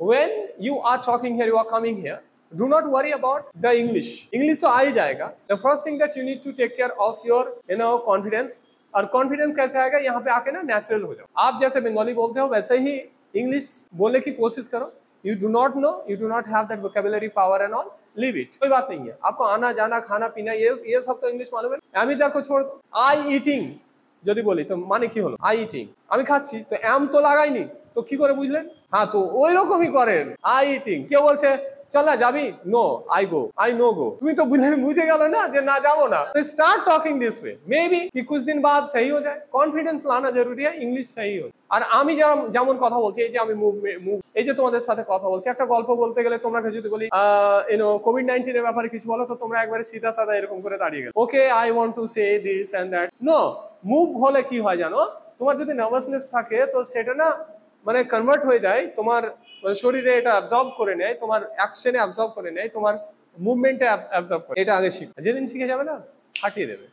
when you are talking here, you are coming here, do not worry about the English. English तो आ ही जाएगा. The first thing that you need to take care of your confidence. और confidence कैसे आएगा? यहाँ पे आके ना natural हो जाओ. आप जैसे बंगाली बोलते हो वैसे ही इंग्लिश बोलने की कोशिश करो. You do not know, you do not have that vocabulary power and all, leave it. कोई बात नहीं है. आपको आना जाना खाना पीना ये सब तो इंग्लिश मालूम है. अमीजार को छोड़ दो. I eating যদি বলি তো মানে কি হলো? I eating, আমি খাচ্ছি তো am তো লাগাইনি, তো কি করে বুঝলেন? হ্যাঁ, তো ওই রকমই করেন. I eating, কেউ বলছে চল না যাবি, no I go, I no go, তুমি তো বুঝে গেল না যে না যাবো না. तो start talking this way, may be कि कुछ दिन बाद सही हो जाए. कॉन्फिडेंस लाना जरूरी है, इंग्लिश सही हो. আর আমি যেমন কথা বলছি, এই যে আমি মুভ এই যে তোমাদের সাথে কথা বলছি, একটা গল্প বলতে গেলে তোমরা যদি বলি কোভিড-19 এর ব্যাপারে কিছু বলো, তো তোমরা একবারে সিধা সাদা এরকম করে দাঁড়িয়ে গেলে, okay I want to say this and that. No, move হলে কি হয় জানো, তোমার যদি নার্ভাসনেস থাকে তো সেটা না মানে কনভার্ট হয়ে যায় তোমার শরীরে, এটা অ্যাবজর্ব করে নেয়, তোমার অ্যাকশনে অ্যাবজর্ব করে নেয়, তোমার মুভমেন্টে অ্যাবজর্ব করে. এটা আগে শিখো, যেদিন শিখে যাবে না ফাটিয়ে দেবে.